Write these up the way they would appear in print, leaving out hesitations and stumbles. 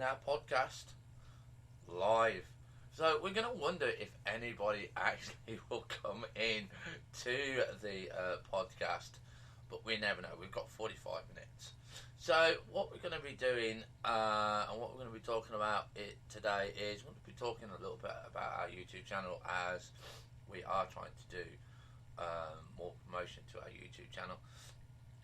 our podcast live. So we're going to wonder if anybody actually will come in to the podcast, but we never know. We've got 45 minutes. So what we're going to be doing and what we're going to be talking about today is we're going to be talking a little bit about our YouTube channel, as we are trying to do more promotion to our YouTube channel.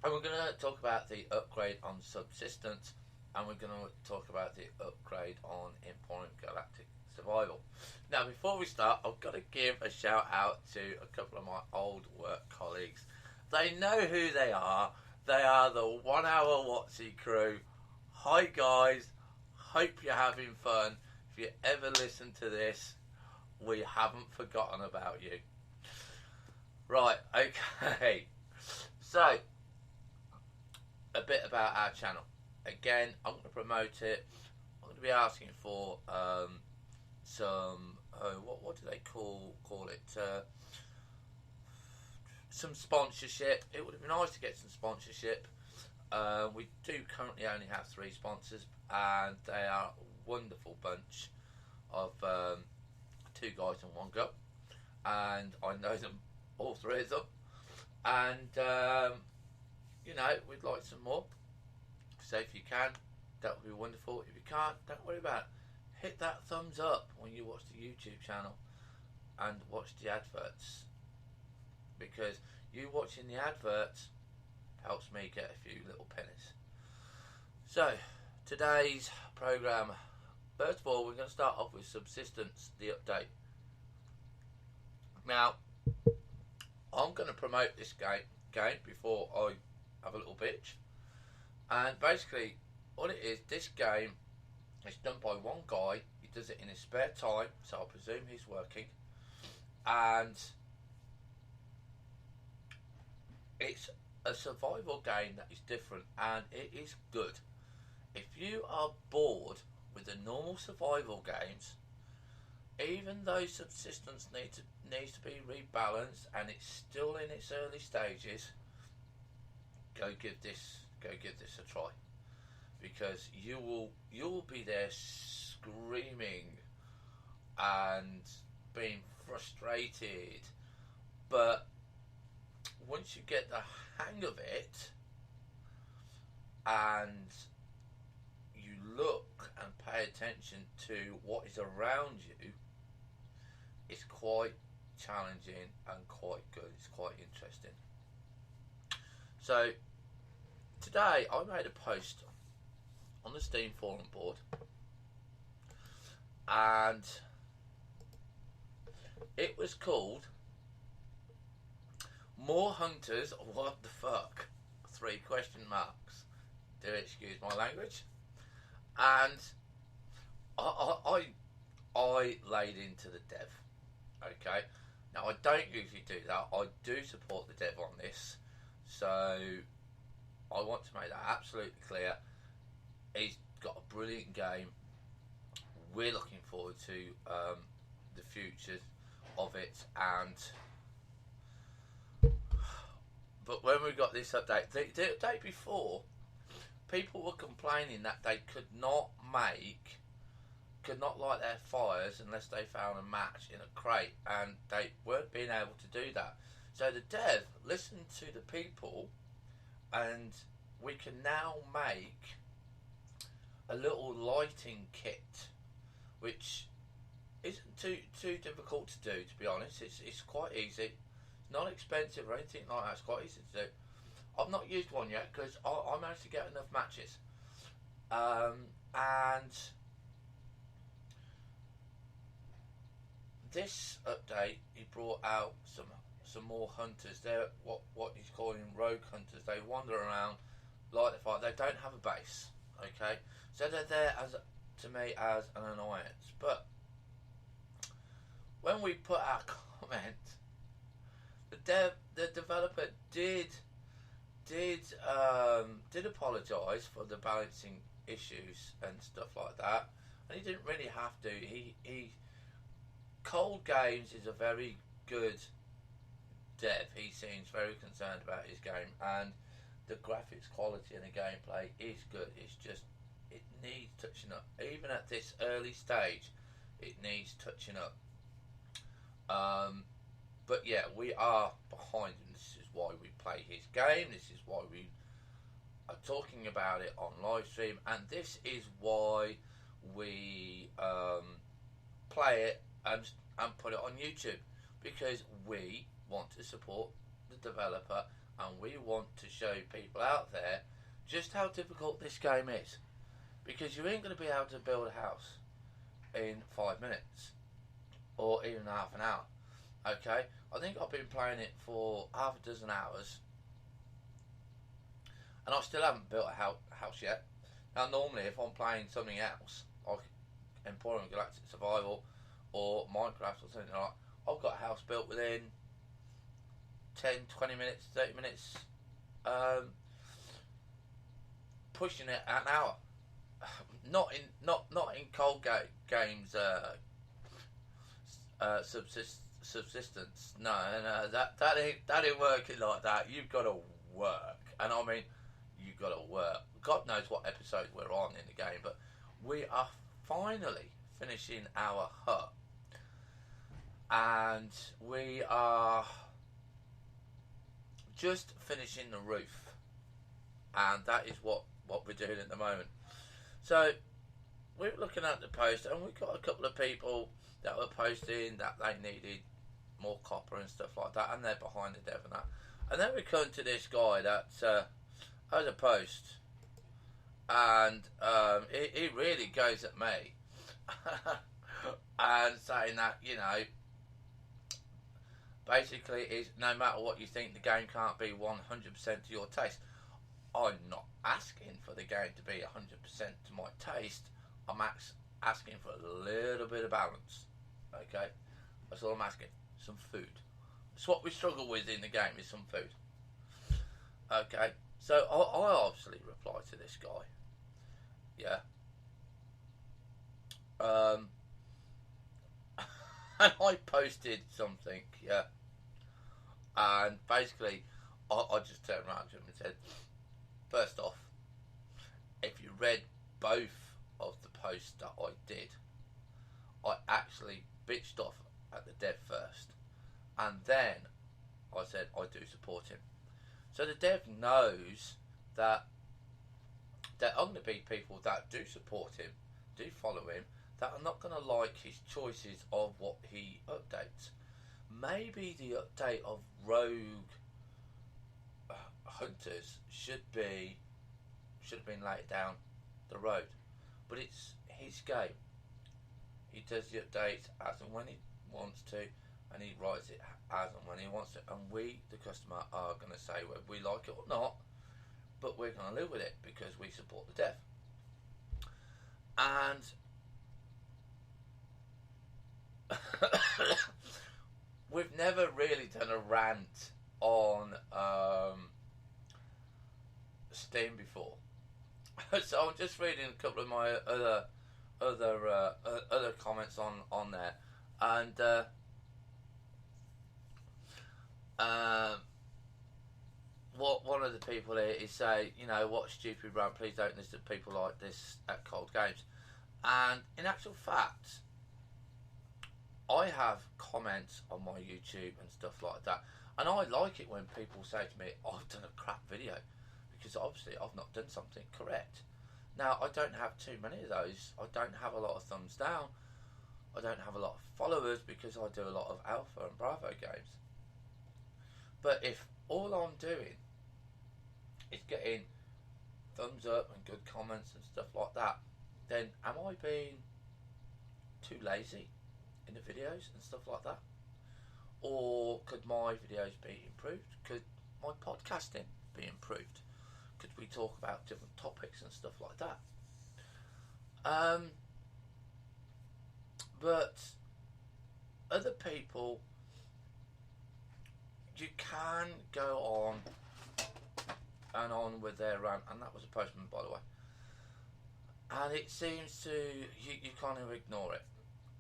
And we're going to talk about the upgrade on Subsistence, and we're going to talk about the upgrade on Emporium Galactic Survival. Now, before we start, I've got to give a shout out to a couple of my old work colleagues. They know who they are. They are the 1 Hour Watsy crew. Hi guys, hope you're having fun. If you ever listen to this, we haven't forgotten about you. Right, okay. So, a bit about our channel. Again, I'm going to promote it. I'm going to be asking for some what do they call it? Some sponsorship. It would have been nice to get some sponsorship. We do currently only have 3 sponsors, and they are a wonderful bunch of 2 guys and 1 girl, and I know them, all 3 of them, and you know, we'd like some more. So if you can, that would be wonderful. If you can't, don't worry about it. Hit that thumbs up when you watch the YouTube channel and watch the adverts, because you watching the adverts helps me get a few little pennies. So today's program, first of all, we're going to start off with Subsistence, the update. Now, I'm going to promote this game before I have a little bitch. And basically, what it is, this game is done by one guy. He does it in his spare time, so I presume he's working. And it's a survival game that is different, and it is good. If you are bored with the normal survival games, even though Subsistence needs to be rebalanced and it's still in its early stages, go give this a try, because you will be there screaming and being frustrated, but once you get the hang of it and you look and pay attention to what is around you, it's quite challenging and quite good. It's quite interesting. So today I made a post on the Steam forum board, and it was called More Hunters, What the Fuck? 3 question marks. Do excuse my language. And I laid into the dev. Okay. Now, I don't usually do that. I do support the dev on this. So I want to make that absolutely clear. He's got a brilliant game. We're looking forward to the future of it, but when we got this update, the update before, people were complaining that they could not light their fires unless they found a match in a crate, and they weren't being able to do that. So the dev listened to the people, and we can now make a little lighting kit, which isn't too difficult to do, to be honest. It's quite easy. It's not expensive or anything like that. It's quite easy to do. I've not used one yet because I managed to get enough matches. And this update, he brought out some more hunters. They're what he's calling rogue hunters. They wander around, light the fire. They don't have a base. Okay, so they're there to me as an annoyance. But when we put our comment, the developer did apologise for the balancing issues and stuff like that, and he didn't really have to. He Cold Games is a very good dev. He seems very concerned about his game, and the graphics quality and the gameplay is good. It's just it needs touching up. Even at this early stage, it needs touching up. But yeah, we are behind him. This is why we play his game. This is why we are talking about it on live stream, and this is why we play it and put it on YouTube, because we want to support the developer and we want to show people out there just how difficult this game is, because you ain't going to be able to build a house in 5 minutes or even half an hour. Okay, I think I've been playing it for half a dozen hours and I still haven't built a house yet. Now normally if I'm playing something else like Emporium Galactic Survival or Minecraft or something like that, I've got a house built within 10, 20 minutes, 30 minutes, pushing it at an hour. Not in cold games subsistence. No, that ain't working like that. You've got to work, and I mean, you've got to work. God knows what episode we're on in the game, but we are finally finishing our hut, and we are just finishing the roof, and that is what we're doing at the moment. So we're looking at the post, and we've got a couple of people that were posting that they needed more copper and stuff like that, and they're behind the dev and that. And then we come to this guy that has a post, and he really goes at me and saying that, you know, basically is no matter what you think, the game can't be 100% to your taste. I'm not asking for the game to be 100% to my taste. I'm asking for a little bit of balance. Okay, that's all I'm asking. Some food. That's what we struggle with in the game, is some food. Okay, so I obviously reply to this guy. Yeah. And I posted something. Yeah. And basically, I just turned around to him and said, first off, if you read both of the posts that I did, I actually bitched off at the dev first, and then I said I do support him. So the dev knows that there are going to be people that do support him, do follow him, that are not going to like his choices of what he updates. Maybe the update of Rogue Hunters should have been laid down the road, but it's his game. He does the updates as and when he wants to, and he writes it as and when he wants to, and we, the customer, are going to say whether we like it or not, but we're going to live with it because we support the dev. And we've never really done a rant on Steam before. So I'm just reading a couple of my other comments on there, and what one of the people here is say, you know, what stupid rant, please don't listen to people like this at Cold Games. And in actual fact, I have comments on my YouTube and stuff like that, and I like it when people say to me, I've done a crap video, because obviously I've not done something correct. Now, I don't have too many of those. I don't have a lot of thumbs down. I don't have a lot of followers because I do a lot of Alpha and Bravo games. But if all I'm doing is getting thumbs up and good comments and stuff like that, then am I being too lazy in the videos and stuff like that? Or could my videos be improved? Could my podcasting be improved? Could we talk about different topics and stuff like that? But other people, you can go on and on with their rant, and that was a postman, by the way. And it seems to, you kind of ignore it.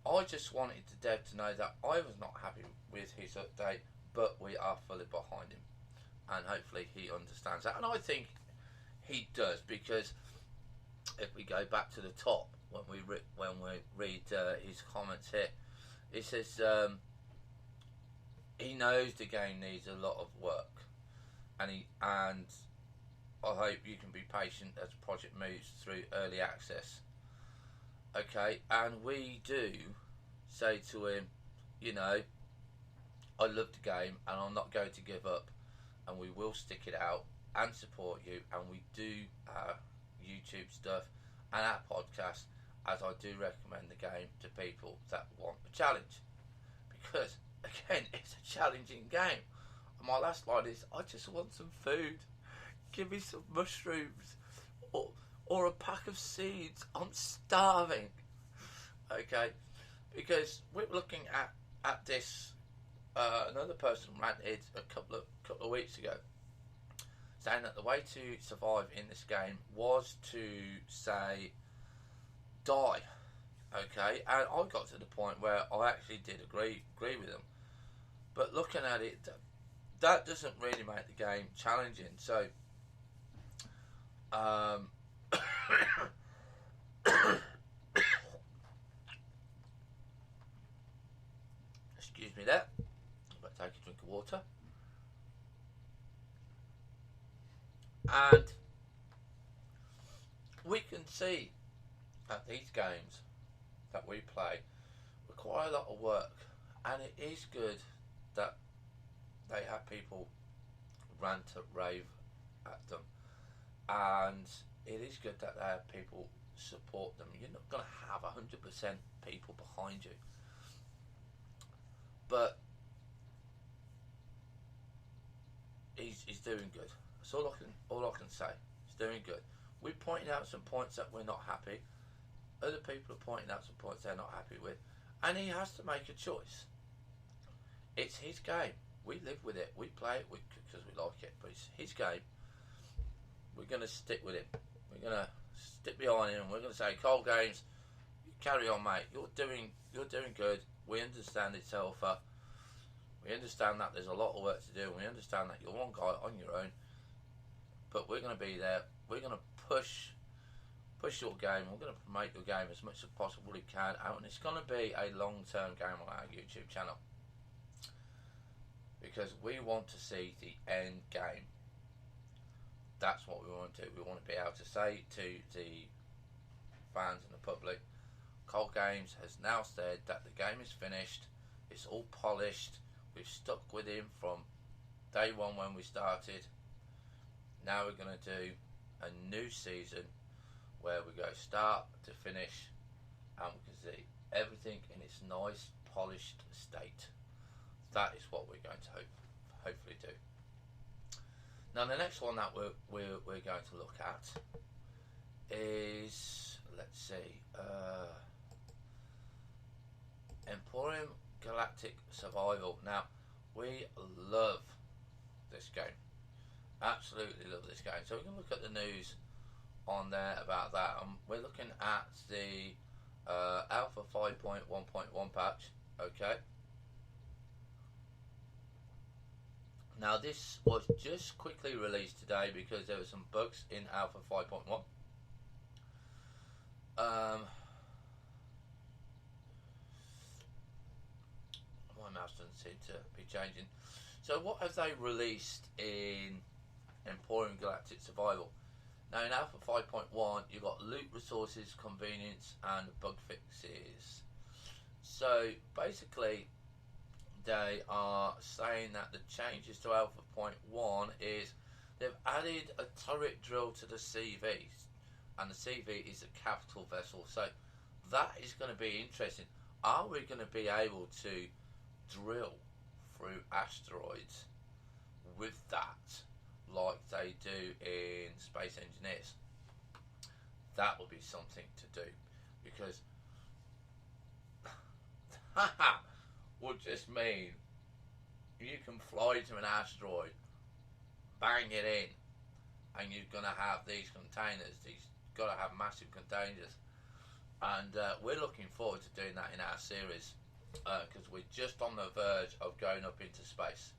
I just wanted the dev to know that I was not happy with his update, but we are fully behind him. And hopefully he understands that. And I think he does, because if we go back to the top when we read his comments here, he says he knows the game needs a lot of work, and I hope you can be patient as the project moves through early access. Okay, and we do say to him, you know, I love the game and I'm not going to give up, and we will stick it out and support you, and we do our YouTube stuff and our podcast, as I do recommend the game to people that want a challenge, because again, it's a challenging game. And my last line is, I just want some food. Give me some mushrooms or a pack of seeds. I'm starving. Okay, because we're looking at this. Another person ranted a couple of weeks ago, saying that the way to survive in this game was to say die. Okay, and I got to the point where I actually did agree with them. But looking at it, that doesn't really make the game challenging. So, excuse me there. I'm going to take a drink of water. And we can see that these games that we play require a lot of work, and it is good that they have people rant and rave at them, and it is good that they have people support them. You're not going to have 100% people behind you, but he's doing good. That's all I can say. He's doing good. We're pointing out some points that we're not happy. Other people are pointing out some points they're not happy with, and he has to make a choice. It's his game. We live with it. We play it because we like it, but it's his game. We're going to stick with it. We're going to stick behind him. We're going to say, Cold Games, carry on, mate. You're doing good. We understand it's alpha. We understand that there's a lot of work to do, and we understand that you're one guy on your own. But we're going to be there. We're going to push your game. We're going to promote your game as much as possible we can, and it's going to be a long-term game on our YouTube channel, because we want to see the end game. That's what we want to do. We want to be able to say to the fans and the public, Cold Games has now said that the game is finished. It's all polished. We've stuck with him from day one when we started. Now we're going to do a new season where we go start to finish, and we can see everything in its nice polished state. That is what we're going to hopefully do. Now the next one that we're going to look at is, let's see, Emporium Galactic Survival. Now we love this game. Absolutely love this game. So we can look at the news on there about that. We're looking at the Alpha 5.1.1 patch. Okay. Now this was just quickly released today because there were some bugs in Alpha 5.1. My mouse doesn't seem to be changing. So what have they released in Emporium Galactic Survival? Now in Alpha 5.1 you've got loot resources, convenience and bug fixes. So basically they are saying that the changes to Alpha 0.1 is they've added a turret drill to the CV, and the CV is a capital vessel. So that is going to be interesting. Are we going to be able to drill through asteroids with that, like they do in Space Engineers? That would be something to do, because would just mean you can fly to an asteroid, bang it in, and you're going to have these containers. These got to have massive containers, and we're looking forward to doing that in our series, because we're just on the verge of going up into space.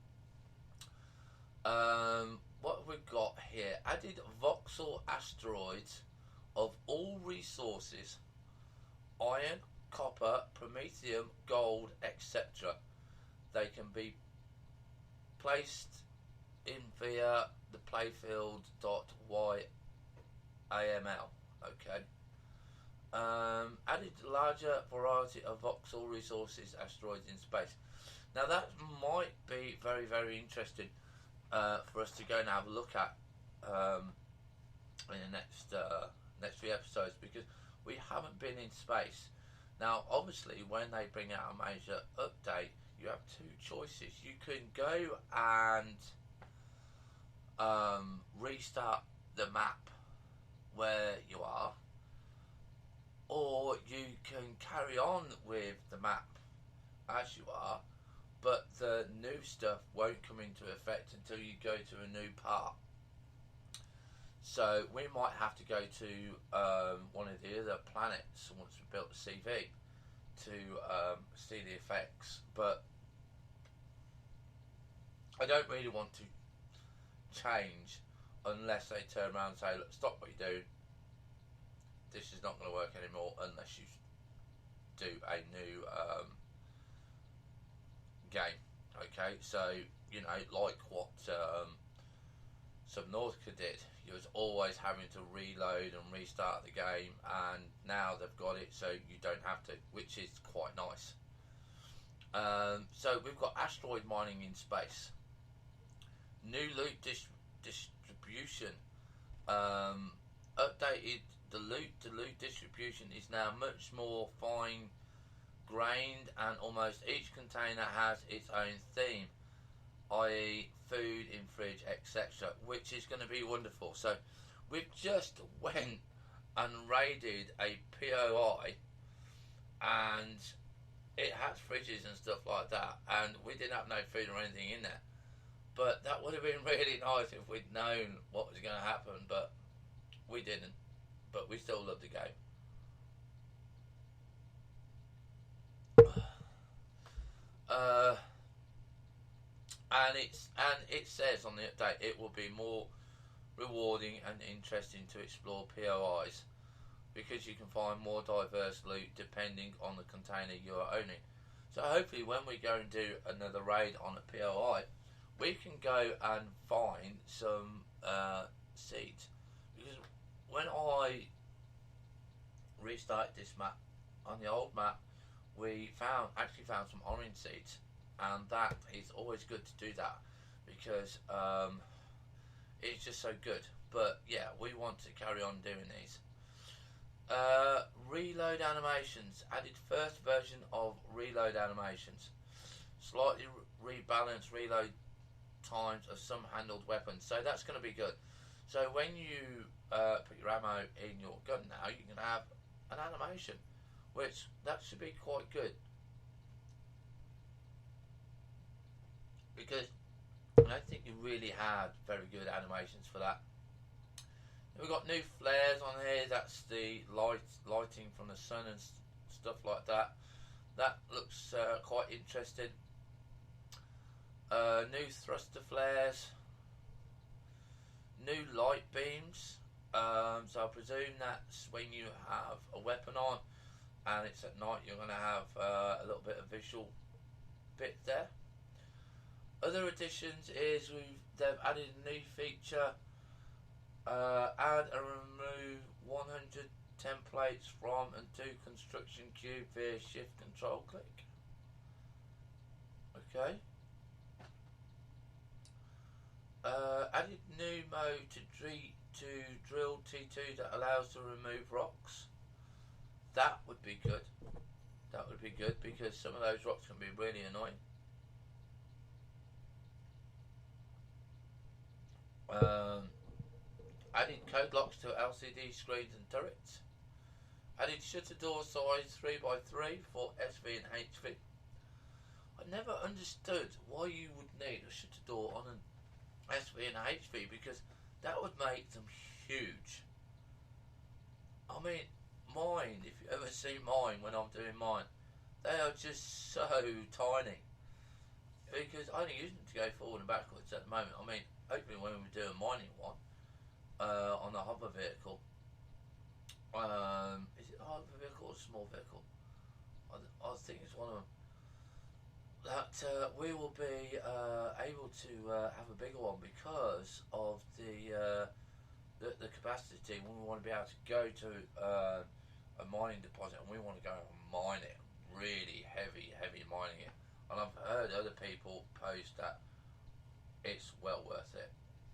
What have we got here? Added voxel asteroids of all resources, iron, copper, promethium, gold, etc. They can be placed in via the playfield.yml. Okay. Added larger variety of voxel resources, asteroids in space. Now that might be very, very interesting for us to go and have a look at in the next few episodes, because we haven't been in space. Now, obviously, when they bring out a major update, you have two choices. You can go and restart the map where you are, or you can carry on with the map as you are, but the new stuff won't come into effect until you go to a new part. So we might have to go to one of the other planets once we built a CV to see the effects. But I don't really want to change unless they turn around and say, look, stop what you're doing. This is not going to work anymore unless you do a new game. Okay, so, you know, like what Subnautica did. You was always having to reload and restart the game, and now they've got it so you don't have to, which is quite nice. So we've got asteroid mining in space. New loot distribution. Updated the loot distribution is now much more fine grained, and almost each container has its own theme, i.e. food in fridge, etc., which is going to be wonderful. So we've just went and raided a POI, and it has fridges and stuff like that, and we didn't have no food or anything in there. But that would have been really nice if we'd known what was going to happen, but we didn't. But we still love the game. And it says on the update it will be more rewarding and interesting to explore POIs, because you can find more diverse loot depending on the container you are owning. So hopefully when we go and do another raid on a POI, we can go and find some seeds. Because when I restarted this map, on the old map, we actually found some orange seeds, and that is always good to do that, because it's just so good. But yeah, we want to carry on doing these. Reload animations. Added first version of reload animations. Slightly rebalanced reload times of some handled weapons. So that's going to be good. So when you put your ammo in your gun now, you can have an animation, which that should be quite good. Because I don't think you really had very good animations for that. We've got new flares on here. That's the lighting from the sun and stuff like that. That looks quite interesting. New thruster flares. New light beams. So I presume that's when you have a weapon on and it's at night, you're going to have a little bit of visual bit there. Other additions is they've added a new feature. Add and remove 100 templates from and to construction cube via shift control click. Okay. Added new mode to drill T2 that allows to remove rocks. That would be good. That would be good, because some of those rocks can be really annoying. Added code locks to LCD screens and turrets. Added shutter door size 3x3 for SV and HV. I never understood why you would need a shutter door on an SV and HV, because that would make them huge. I mean, mine, if you ever see mine when I'm doing mine, they are just so tiny, because I only use them to go forward and backwards at the moment. I mean, hopefully when we do a mining one on the hover vehicle, Is it a hard vehicle or a small vehicle? I think it's one of them. That we will be able to have a bigger one because of the capacity. We want to be able to go to a mining deposit, and we want to go and mine it, really heavy mining it. And I've heard other people post that it's well worth it.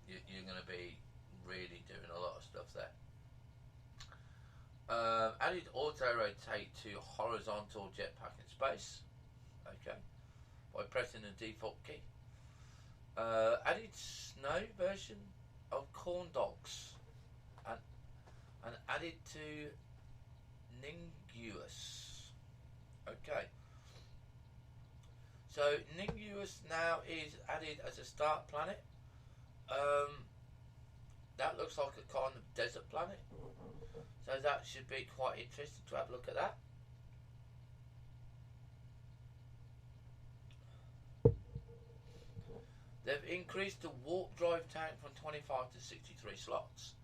You're going to be really doing a lot of stuff there. Added auto rotate to horizontal jetpack in space. Okay, by pressing the default key. Added snow version of corn dogs, and added to Ninguus. Okay, so Ninguus now is added as a start planet. That looks like a kind of desert planet, so that should be quite interesting to have a look at that. They've increased the warp drive tank from 25 to 63 slots.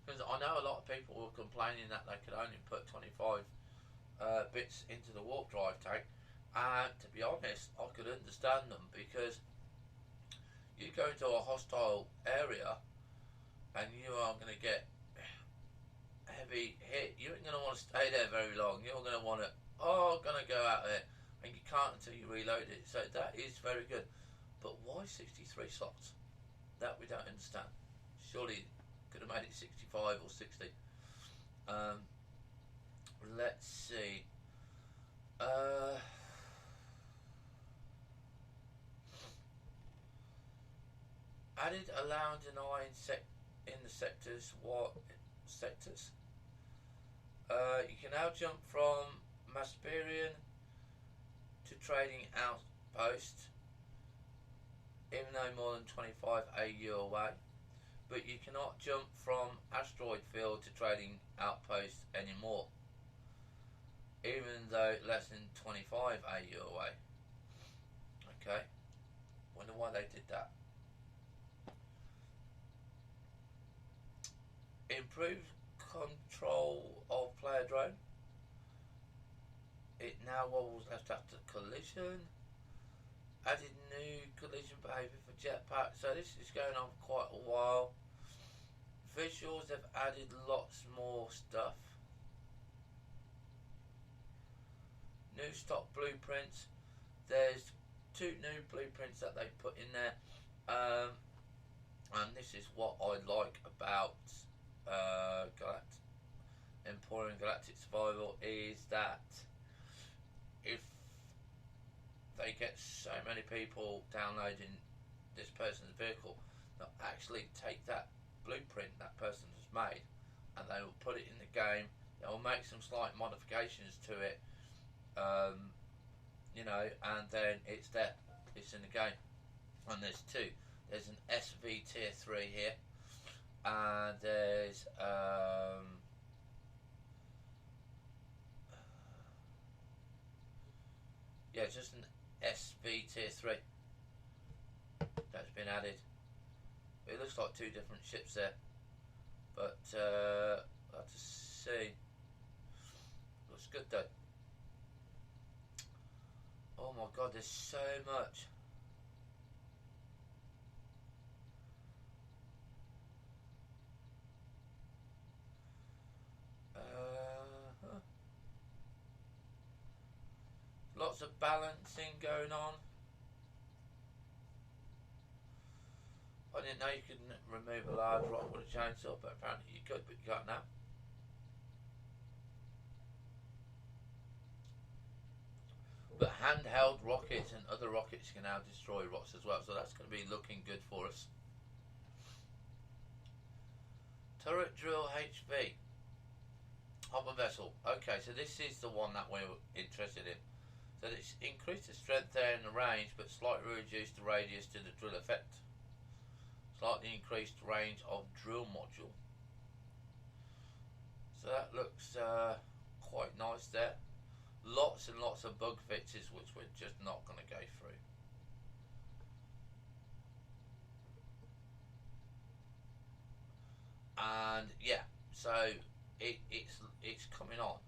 Because I know a lot of people were complaining that they could only put 25 bits into the warp drive tank, and to be honest, I could understand them, because you go into a hostile area and you are going to get heavy hit. You ain't going to want to stay there very long. You're going to want to, going to go out there, and you can't until you reload it. So that is very good. But why 63 slots? That we don't understand. Surely could have made it 65 or 60. Let's see. Added a lounge and eye in the sectors. What sectors? You can now jump from Masperian to trading outpost, even though more than 25 AU away. But you cannot jump from asteroid field to trading outpost anymore, even though less than 25 AU away. Okay, wonder why they did that. Improved control of player drone. It now wobbles left after collision. Added new collision behaviour for jetpack. So this is going on for quite a while. Visuals have added lots more stuff. New stock blueprints. There's 2 new blueprints that they put in there. And this is what I like about Emporium Galactic Survival, is that if they get so many people downloading this person's vehicle, they'll actually take that blueprint that person has made, and they will put it in the game. They will make some slight modifications to it, and then it's there. It's in the game. And there's 2. There's an SV tier 3 here, and there's just an SV tier 3 that's been added. It looks like 2 different ships there, but I'll have to see. Looks good though. Oh my god, there's so much. Lots of balancing going on. I didn't know you could remove a large rock with a chainsaw, but apparently you could, but you can't now. But handheld rockets and other rockets can now destroy rocks as well, so that's going to be looking good for us. Turret drill HV. Hopper vessel. Okay, so this is the one that we're interested in. So it's increased the strength there and the range, but slightly reduced the radius to the drill effect. Slightly increased range of drill module. So that looks quite nice there. Lots and lots of bug fixes which we're just not going to go through. And yeah, So it's coming on.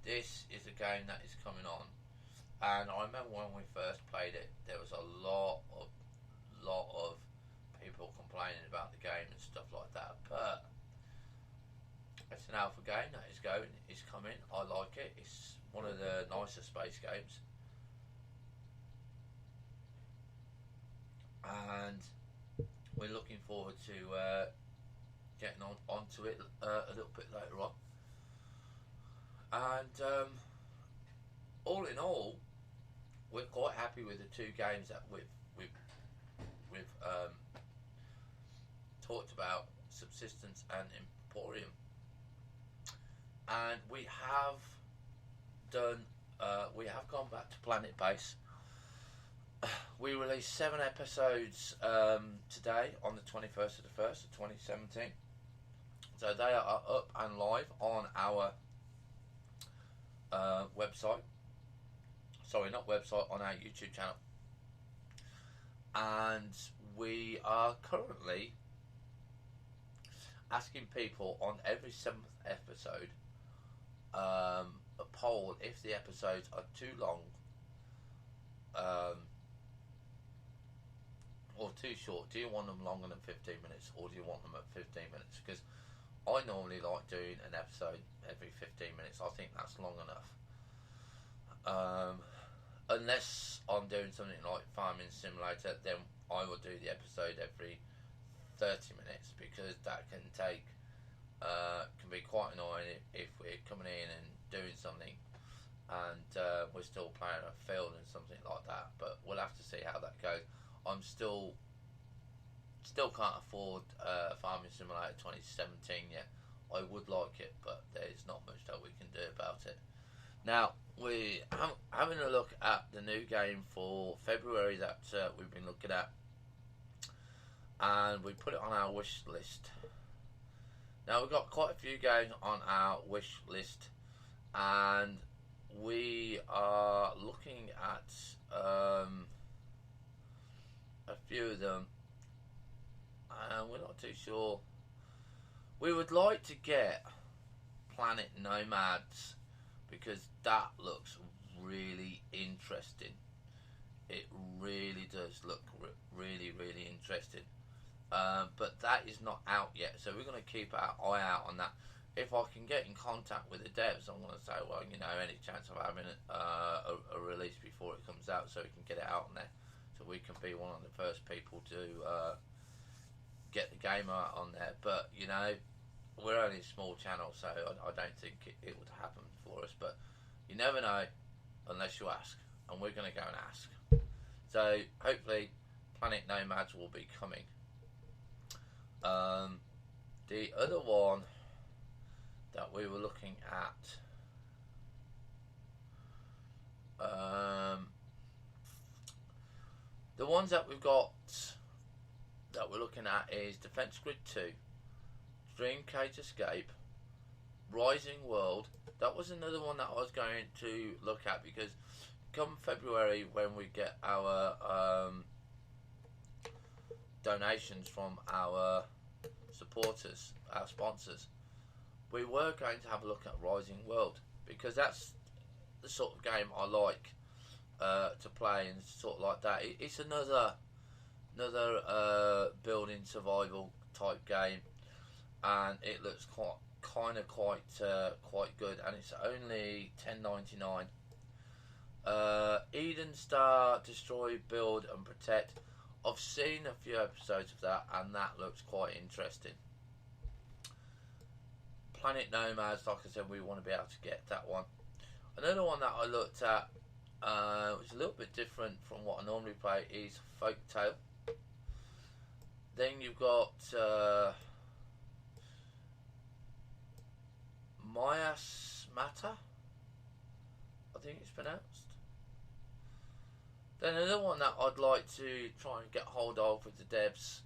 This is a game that is coming on, and I remember when we first played it, there was a lot of people complaining about the game and stuff like that. But it's an alpha game that is going. It's coming. I like it. It's one of the nicer space games, and we're looking forward to getting onto it a little bit later on. And all in all, we're quite happy with the two games that we've talked about, Subsistence and Emporium. And we have gone back to Planet Base. We released 7 episodes today on the 21st of the 1st of 2017. So they are up and live on our website. Sorry, not website, on our YouTube channel. And we are currently asking people on every 7th episode a poll if the episodes are too long or too short. Do you want them longer than 15 minutes, or do you want them at 15 minutes? Because I normally like doing an episode every 15 minutes. I think that's long enough. Unless I'm doing something like Farming Simulator, then I will do the episode every 30 minutes, because that can be quite annoying if we're coming in and doing something and we're still playing a field and something like that. But we'll have to see how that goes. I'm still can't afford Farming Simulator 2017 yet. I would like it, but there's not much that we can do about it. Now, we're having a look at the new game for February that we've been looking at, and we put it on our wish list. Now, we've got quite a few games on our wish list, and we are looking at a few of them, and we're not too sure. We would like to get Planet Nomads, because that looks really interesting. It really does look really interesting. But that is not out yet, so we're going to keep our eye out on that. If I can get in contact with the devs, I'm going to say, well, any chance of having a release before it comes out, so we can get it out on there, so we can be one of the first people to get the game out on there. But we're only a small channel, so I don't think it would happen for us. But you never know unless you ask, and we're going to go and ask. So hopefully Planet Nomads will be coming. The other one that we were looking at, the ones that we've got that we're looking at is Defense Grid 2, Dream Cage Escape, Rising World. That was another one that I was going to look at, because come February, when we get our donations from our supporters, our sponsors, we were going to have a look at Rising World, because that's the sort of game I like to play, and sort of like that. It's another building survival type game, and it looks quite good, and it's only $10.99. Eden Star, Destroy, Build and Protect. I've seen a few episodes of that, and that looks quite interesting. Planet Nomads, like I said, we want to be able to get that one. Another one that I looked at, which is a little bit different from what I normally play, is Folk Tale. Then you've got Miasmata, I think it's pronounced. Then another one that I'd like to try and get hold of with the devs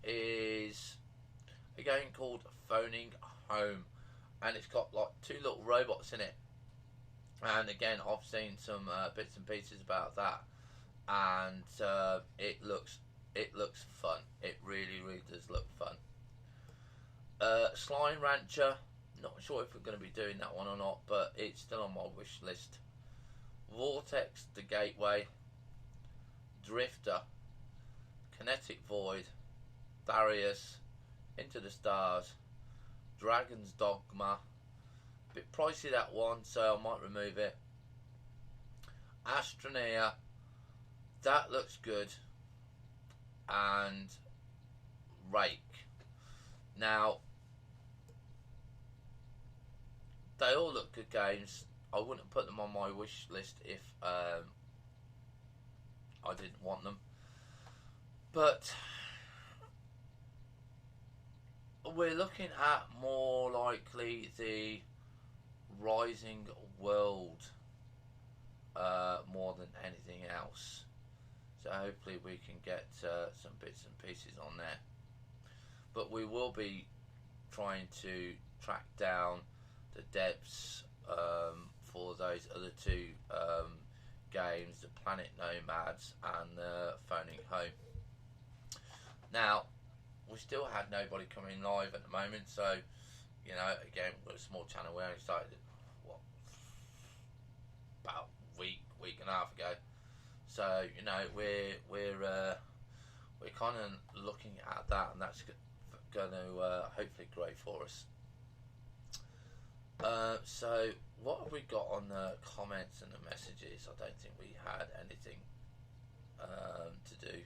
is a game called Phoning Home, and it's got like 2 little robots in it. And again, I've seen some bits and pieces about that, and it looks fun. It really does look fun. Slime Rancher, not sure if we're going to be doing that one or not, but it's still on my wish list. Vortex, the Gateway, Drifter, Kinetic Void, Darius, Into the Stars, Dragon's Dogma. Bit pricey that one, so I might remove it. Astroneer, that looks good. And Rake. Now, they all look good games. I wouldn't put them on my wish list if I didn't want them. But we're looking at more likely the Rising World more than anything else. So hopefully we can get some bits and pieces on there. But we will be trying to track down the devs for those other two games, the Planet Nomads and Phoning Home. Now, we still had nobody coming live at the moment, so, you know, again, we're a small channel. We only started, about a week and a half ago. So, you know, we're kind of looking at that, and that's going to hopefully grow for us. So what have we got on the comments and the messages? I don't think we had anything to do.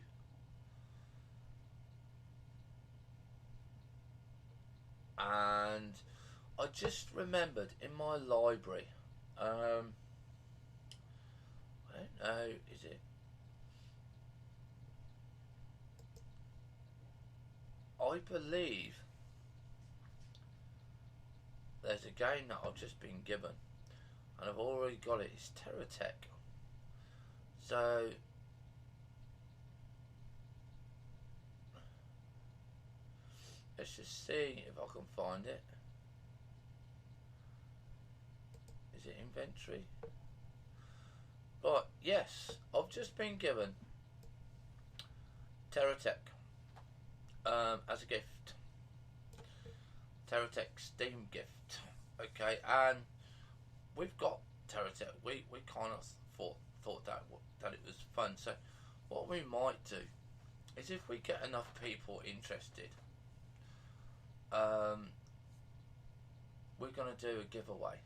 And I just remembered in my library, I don't know, is it? I believe there's a game that I've just been given, and I've already got it. It's TerraTech. So let's just see if I can find it. Is it inventory? Right, yes, I've just been given TerraTech as a gift. TerraTech Steam gift. Okay, and we've got TerraTech. We kind of thought that it was fun. So what we might do is, if we get enough people interested, we're going to do a giveaway.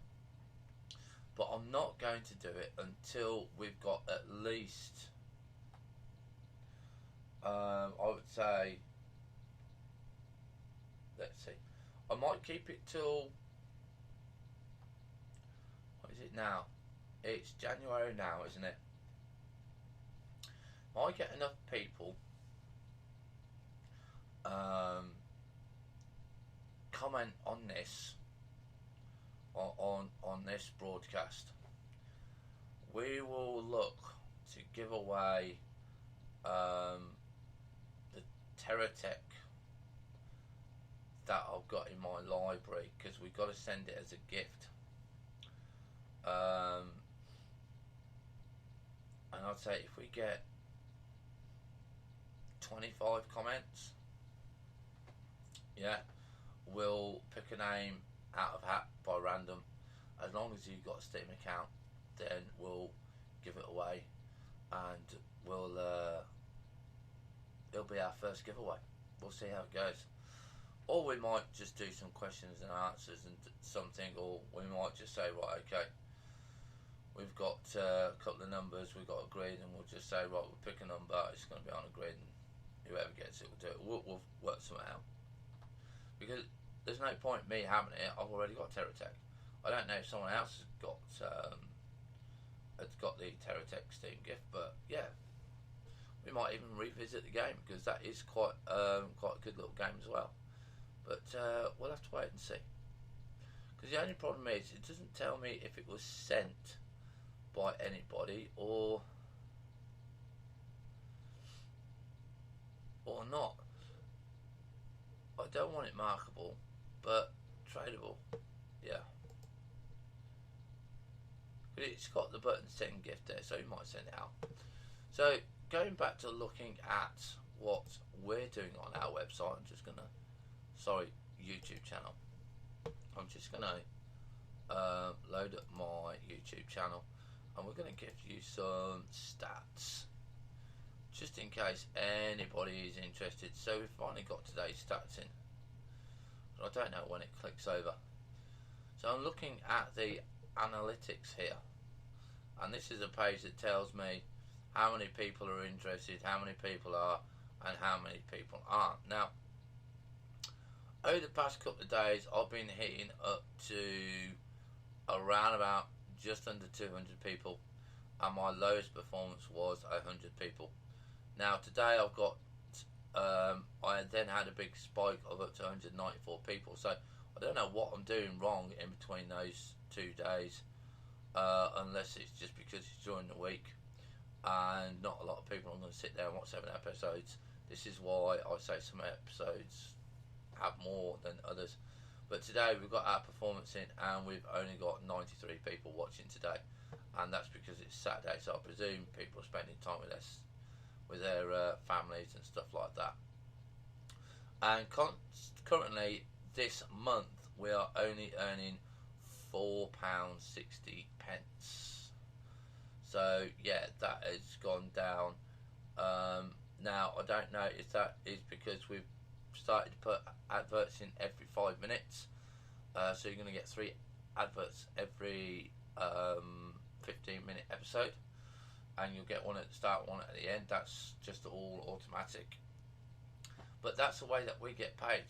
But I'm not going to do it until we've got at least, I would say, let's see, I might keep it till, what is it now? It's January now, isn't it? Might get enough people comment on this, on this broadcast. We will look to give away the TerraTech that I've got in my library, because we've got to send it as a gift. And I'd say if we get 25 comments, yeah, we'll pick a name out of hat by random. As long as you've got a Steam account, then we'll give it away, and we'll it'll be our first giveaway. We'll see how it goes. Or we might just do some questions and answers and something, or we might just say, right, okay, we've got a couple of numbers we've got agreed, and we'll just say, right, we'll pick a number, it's going to be on a grid, and whoever gets it will do it. We'll work something out. Because there's no point me having it. I've already got TerraTech. I don't know if someone else has got the TerraTech Steam gift, but yeah, we might even revisit the game, because that is quite a good little game as well. But we'll have to wait and see. Because the only problem is, it doesn't tell me if it was sent by anybody or not. I don't want it markable, but tradable. Yeah. But it's got the button send gift there, so you might send it out. So going back to looking at what we're doing on our website, I'm just gonna, sorry, YouTube channel. I'm just going to load up my YouTube channel, and we're going to give you some stats just in case anybody is interested. So we've finally got today's stats in. I don't know when it clicks over. So I'm looking at the analytics here, and this is a page that tells me how many people are interested, how many people are, and how many people aren't. Now, over the past couple of days, I've been hitting up to around about just under 200 people, and my lowest performance was 100 people. Now today I've got I then had a big spike of up to 194 people, so I don't know what I'm doing wrong in between those 2 days, unless it's just because it's during the week and not a lot of people are going to sit there and watch 7 episodes. This is why I say some episodes have more than others. But today we've got our performance in, and we've only got 93 people watching today, and that's because it's Saturday, so I presume people are spending time with us, with their families and stuff like that. And currently this month we are only earning £4.60. So yeah, that has gone down. Now I don't know if that is because we've started to put adverts in every 5 minutes, so you're going to get 3 adverts every 15-minute episode, and you'll get one at the start, one at the end. That's just all automatic, but that's the way that we get paid,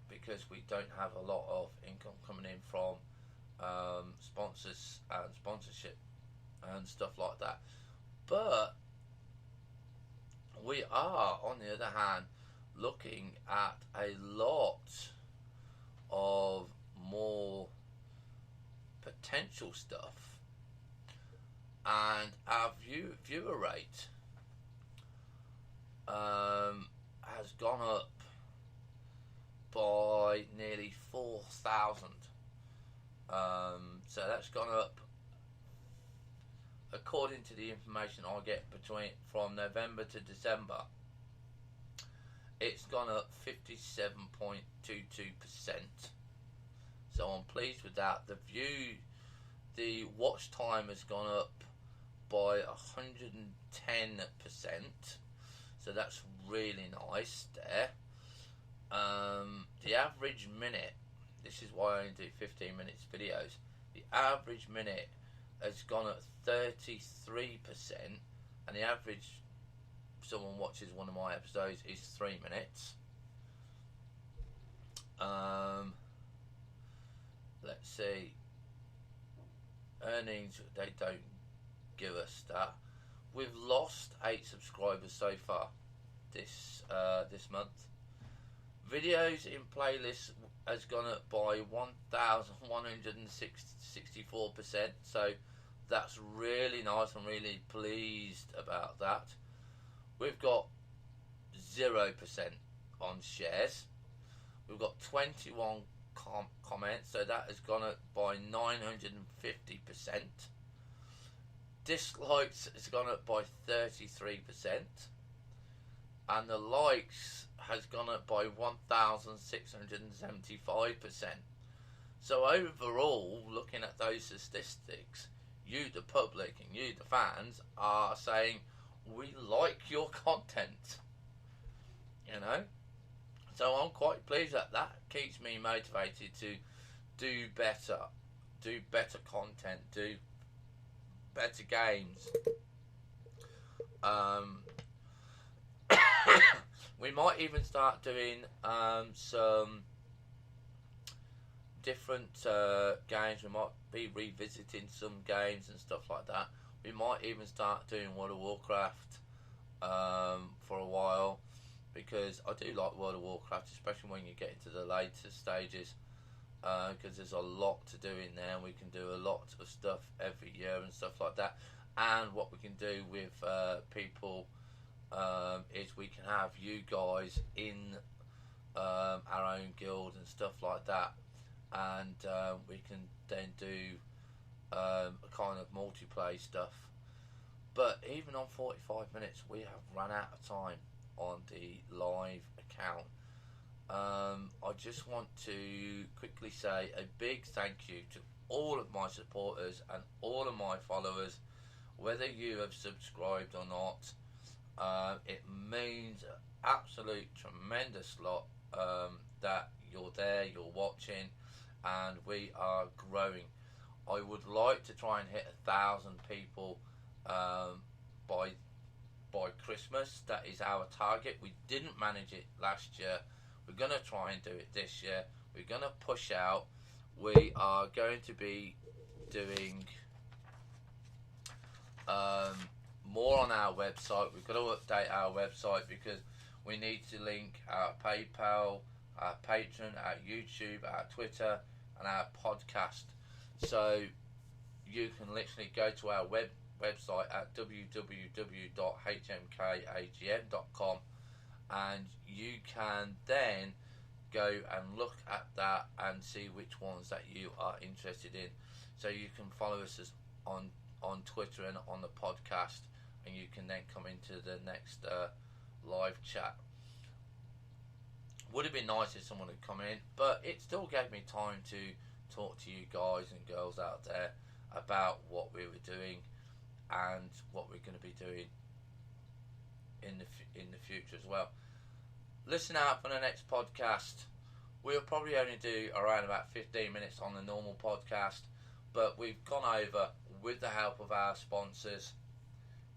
because we don't have a lot of income coming in from sponsors and sponsorship and stuff like that. But we are, on the other hand, looking at a lot of more potential stuff, and our viewer rate has gone up by nearly 4,000. So that's gone up, according to the information I get, from November to December. It's gone up 57.22%. So I'm pleased with that. The watch time has gone up by 110%. So that's really nice there. The average minute, this is why I only do 15 minutes videos, the average minute has gone up 33%, and the average someone watches one of my episodes is 3 minutes. Let's see, earnings, they don't give us that. We've lost 8 subscribers so far this month. Videos in playlists has gone up by 1,164%, so that's really nice. I'm really pleased about that. We've got 0% on shares. We've got 21 comments, so that has gone up by 950%. Dislikes has gone up by 33%, and the likes has gone up by 1,675%. So overall, looking at those statistics, you, the public, and you, the fans, are saying, we like your content, you know. So I'm quite pleased that that keeps me motivated to do better content, do better games. We might even start doing some different games. We might be revisiting some games and stuff like that. We might even start doing World of Warcraft for a while, because I do like World of Warcraft, especially when you get into the later stages, because there's a lot to do in there, and we can do a lot of stuff every year and stuff like that. And what we can do with people is we can have you guys in our own guild and stuff like that, and we can then do a kind of multiplayer stuff. But even on 45 minutes, we have run out of time on the live account, I just want to quickly say a big thank you to all of my supporters and all of my followers, whether you have subscribed or not. It means an absolute tremendous lot that you're there, you're watching, and we are growing. I would like to try and hit 1,000 people by Christmas. That is our target. We didn't manage it last year. We're going to try and do it this year. We're going to push out. We are going to be doing more on our website. We've got to update our website because we need to link our PayPal, our Patreon, our YouTube, our Twitter, and our podcast. So you can literally go to our website at www.hmkagm.com, and you can then go and look at that and see which ones that you are interested in. So you can follow us on Twitter and on the podcast, and you can then come into the next live chat. Would have been nice if someone had come in, but it still gave me time to talk to you guys and girls out there about what we were doing and what we're going to be doing in the future as well. Listen out for the next podcast. We'll probably only do around about 15 minutes on the normal podcast, but we've gone over with the help of our sponsors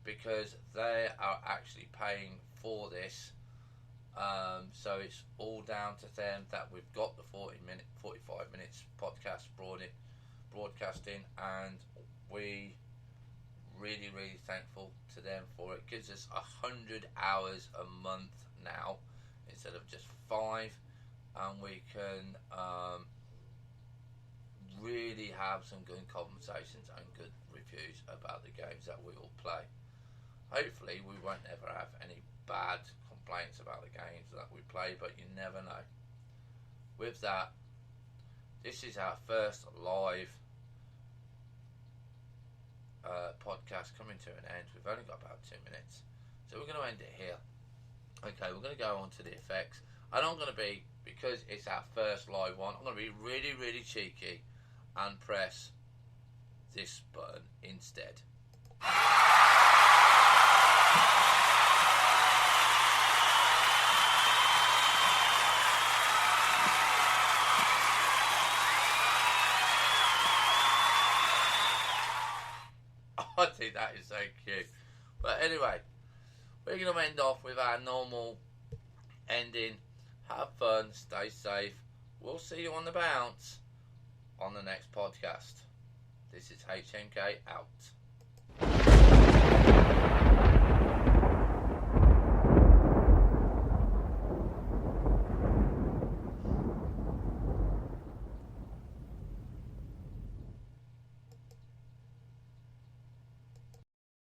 because they are actually paying for this. So it's all down to them that we've got the 45 minutes podcast broadcasting, and we really thankful to them for it. It gives us 100 hours a month now instead of just 5, and we can really have some good conversations and good reviews about the games that we all play. Hopefully we won't ever have any bad complaints about the games that we play, but you never know. With that, this is our first live podcast coming to an end. We've only got about 2 minutes, so we're going to end it here. Okay, we're going to go on to the effects, and I'm going to be, because it's our first live one, I'm going to be really cheeky and press this button instead. I think that is so cute. But anyway, we're going to end off with our normal ending. Have fun, stay safe. We'll see you on the bounce on the next podcast. This is HMK out.